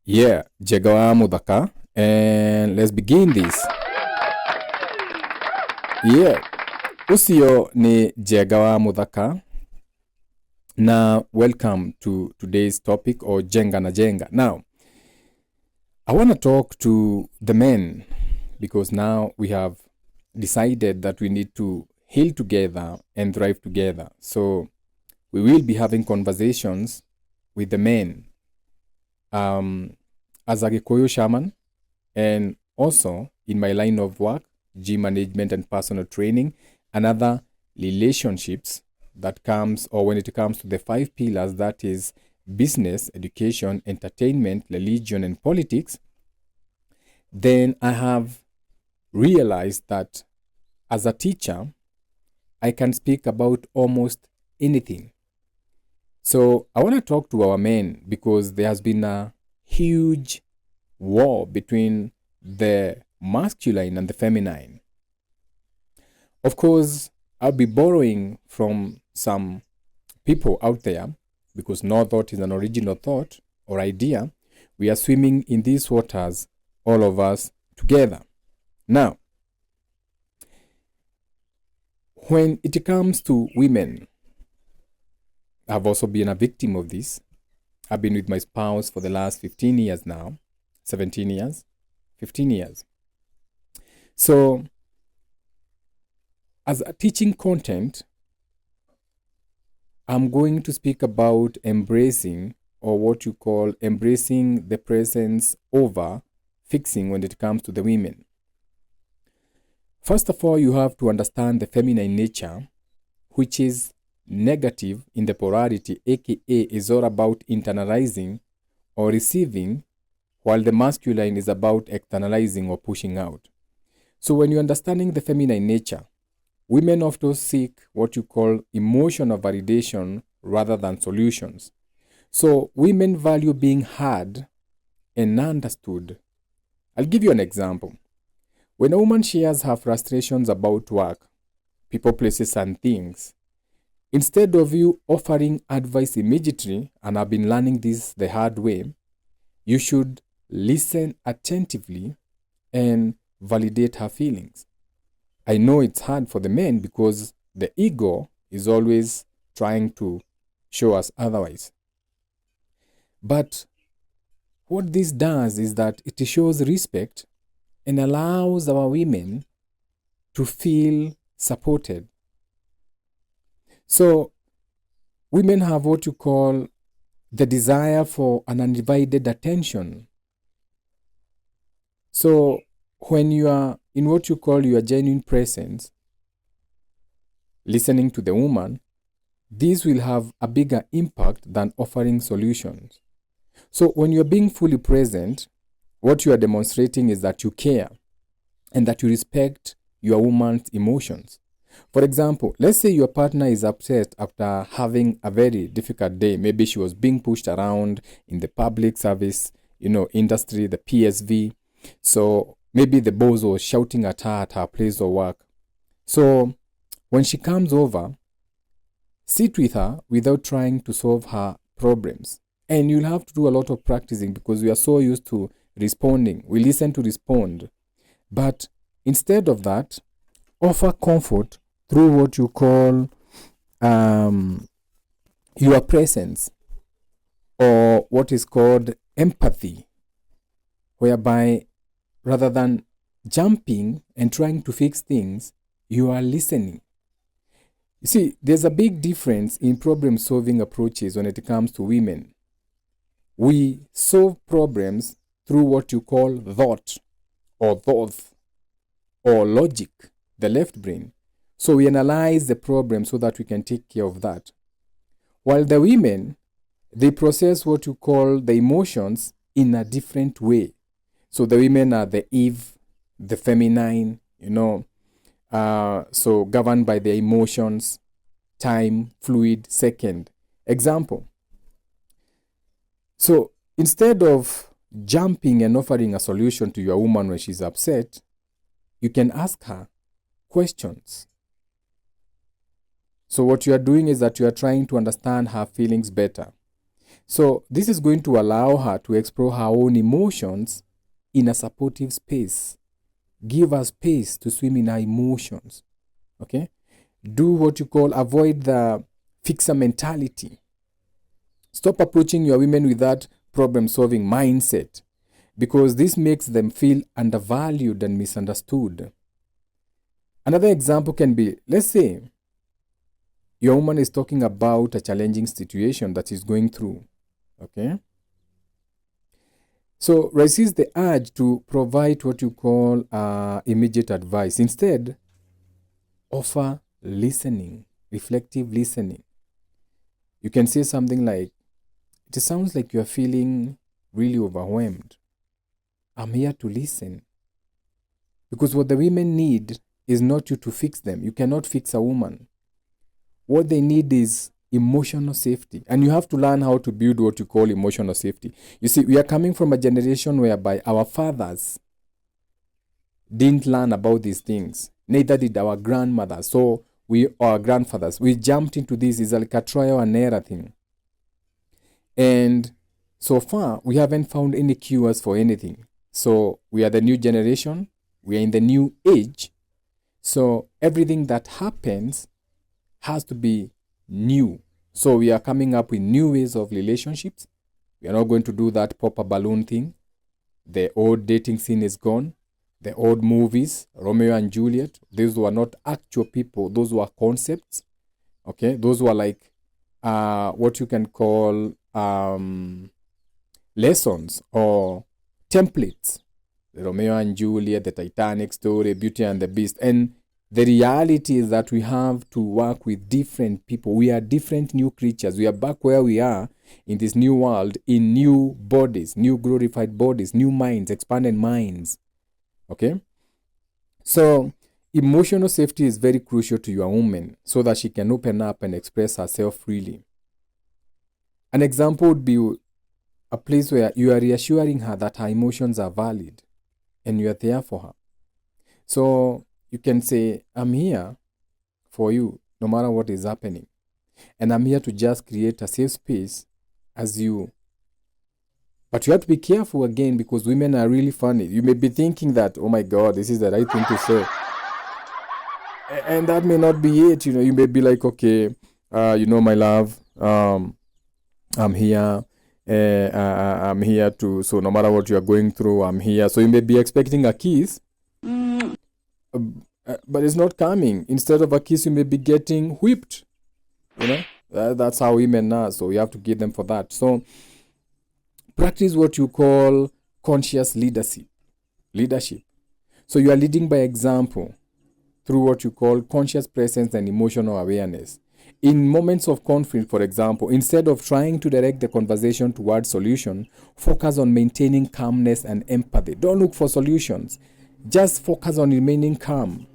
Yeah, Jegawa Mudaka, and let's begin this. Yeah, Usio ni Jegawa Mudaka. Now, welcome to today's topic or Jenga na Jenga. Now, I want to talk to the men because now we have decided that we need to heal together and thrive together. So, we will be having conversations with the men as a Gikuyu shaman and also in my line of work, gym management and personal training, and other relationships that comes, or when it comes to the 5 pillars, that is business, education, entertainment, religion, and politics, then I have realized that as a teacher, I can speak about almost anything. So I want to talk to our men because there has been a huge war between the masculine and the feminine. Of course, I'll be borrowing from some people out there because no thought is an original thought or idea. We are swimming in these waters, all of us together. Now, when it comes to women, I've also been a victim of this. I've been with my spouse for the last 15 years now, 17 years, 15 years. So, as a teaching content, I'm going to speak about embracing, or what you call embracing the presence over fixing when it comes to the women. First of all, you have to understand the feminine nature, which is negative in the polarity, aka is all about internalizing or receiving, while the masculine is about externalizing or pushing out. So when you're understanding the feminine nature, women often seek what you call emotional validation rather than solutions. So women value being heard and understood. I'll give you an example. When a woman shares her frustrations about work, people, places, and things, instead of you offering advice immediately, and I've been learning this the hard way, you should listen attentively and validate her feelings. I know it's hard for the men because the ego is always trying to show us otherwise. But what this does is that it shows respect and allows our women to feel supported. So, women have what you call the desire for an undivided attention. So, when you are in what you call your genuine presence, listening to the woman, this will have a bigger impact than offering solutions. So, when you're being fully present, what you are demonstrating is that you care and that you respect your woman's emotions. For example, let's say your partner is upset after having a very difficult day. Maybe she was being pushed around in the public service, industry, the PSV. So maybe the boss was shouting at her place of work. So when she comes over, sit with her without trying to solve her problems. And you'll have to do a lot of practicing because we are so used to responding. We listen to respond. But instead of that, offer comfort through what you call your presence, or what is called empathy, whereby rather than jumping and trying to fix things, you are listening. You see, there's a big difference in problem solving approaches when it comes to women. We solve problems through what you call thought or thoughts or logic, the left brain. So we analyze the problem so that we can take care of that. While the women, they process what you call the emotions in a different way. So the women are the Eve, the feminine, so governed by their emotions, time, fluid, second. Example. So instead of jumping and offering a solution to your woman when she's upset, you can ask her questions. So what you are doing is that you are trying to understand her feelings better. So this is going to allow her to explore her own emotions in a supportive space. Give her space to swim in her emotions. Okay? Do what you call avoid the fixer mentality. Stop approaching your women with that problem-solving mindset, because this makes them feel undervalued and misunderstood. Another example can be, let's say, your woman is talking about a challenging situation that she's going through. Okay? So resist the urge to provide what you call immediate advice. Instead, offer listening, reflective listening. You can say something like, it sounds like you're feeling really overwhelmed. I'm here to listen. Because what the women need is not you to fix them. You cannot fix a woman. What they need is emotional safety. And you have to learn how to build what you call emotional safety. You see, we are coming from a generation whereby our fathers didn't learn about these things. Neither did our grandmothers. So our grandfathers, we jumped into this. It's like a trial and error thing. And so far, we haven't found any cures for anything. So we are the new generation. We are in the new age. So everything that happens has to be new. So we are coming up with new ways of relationships. We are not going to do that pop a balloon thing. The old dating scene is gone. The old movies, Romeo and Juliet, those were not actual people. Those were concepts. Okay, those were like what you can call lessons or templates. The Romeo and Juliet, the Titanic story, Beauty and the Beast. And the reality is that we have to work with different people. We are different new creatures. We are back where we are in this new world, in new bodies, new glorified bodies, new minds, expanded minds. Okay? So emotional safety is very crucial to your woman so that she can open up and express herself freely. An example would be a place where you are reassuring her that her emotions are valid and you are there for her. So you can say, I'm here for you no matter what is happening. And I'm here to just create a safe space as you. But you have to be careful again, because women are really funny. You may be thinking that, oh my God, this is the right thing to say. And that may not be it. You know, you may be like, okay, my love, I'm here. I'm here to, so no matter what you are going through, I'm here. So you may be expecting a kiss, but it's not coming. Instead of a kiss, you may be getting whipped. You know, that's how women are. So you have to give them for that. So practice what you call conscious leadership. So you are leading by example through what you call conscious presence and emotional awareness. In moments of conflict, for example, instead of trying to direct the conversation towards solution, focus on maintaining calmness and empathy. Don't look for solutions. Just focus on remaining calm.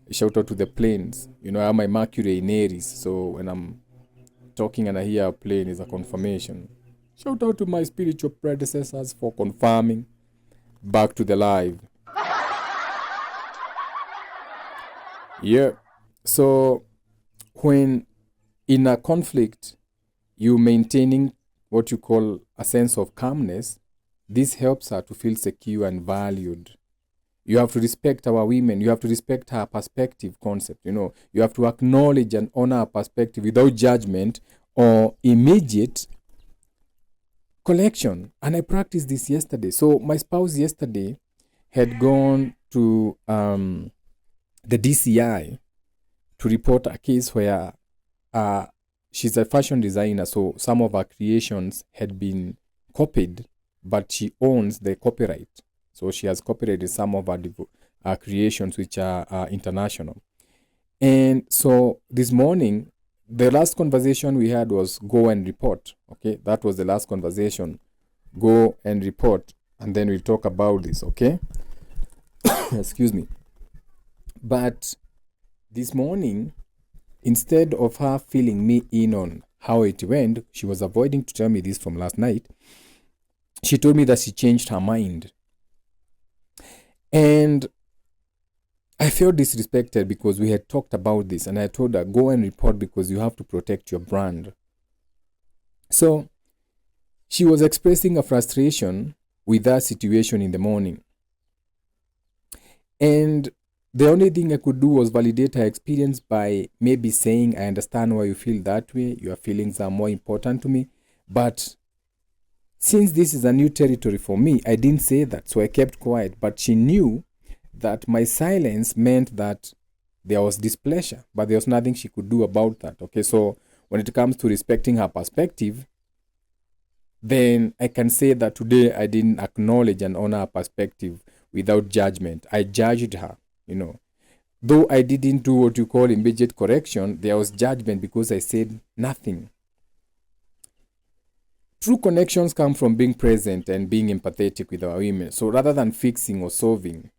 Shout out to the planes. You know, I have my Mercury in Aries, so when I'm talking and I hear a plane, is a confirmation. Shout out to my spiritual predecessors for confirming. Back to the live. Yeah. So when in a conflict, you maintaining what you call a sense of calmness, this helps her to feel secure and valued. You have to respect our women. You have to respect her perspective concept. You know, you have to acknowledge and honor her perspective without judgment or immediate collection. And I practiced this yesterday. So my spouse yesterday had gone to the DCI to report a case where she's a fashion designer. So some of her creations had been copied, but she owns the copyright. So she has copyrighted some of her creations, which are international. And so this morning, the last conversation we had was go and report. Okay, that was the last conversation. Go and report, and then we'll talk about this. Okay, excuse me. But this morning, instead of her filling me in on how it went, she was avoiding to tell me this from last night. She told me that she changed her mind. And I felt disrespected because we had talked about this, and I told her, go and report because you have to protect your brand. So She was expressing a frustration with that situation in the morning. And the only thing I could do was validate her experience by maybe saying, I understand why you feel that way. Your feelings are more important to me. But since this is a new territory for me, I didn't say that. So I kept quiet. But she knew that my silence meant that there was displeasure, but there was nothing she could do about that. Okay, so when it comes to respecting her perspective, then I can say that today I didn't acknowledge and honor her perspective without judgment. I judged her, Though I didn't do what you call immediate correction, there was judgment because I said nothing. True connections come from being present and being empathetic with our women. So rather than fixing or solving,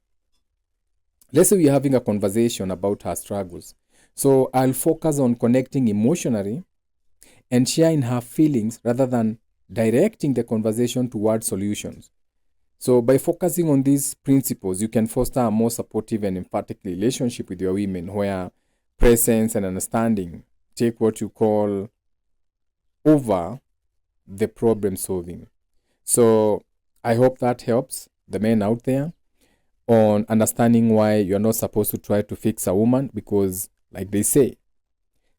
let's say we're having a conversation about her struggles. So I'll focus on connecting emotionally and sharing her feelings rather than directing the conversation toward solutions. So by focusing on these principles, you can foster a more supportive and empathic relationship with your women where presence and understanding take what you call over the problem solving. So I hope that helps the men out there on understanding why you're not supposed to try to fix a woman, because like they say,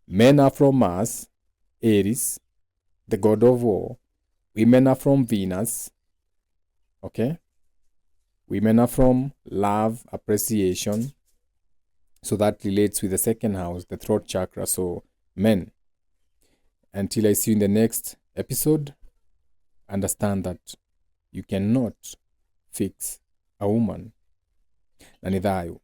men are from Mars, Aries, the god of war. Women are from Venus. Okay? Women are from love, appreciation. So that relates with the second house, the throat chakra. So men, until I see you in the next episode, understand that you cannot fix a woman. Na nidhayo.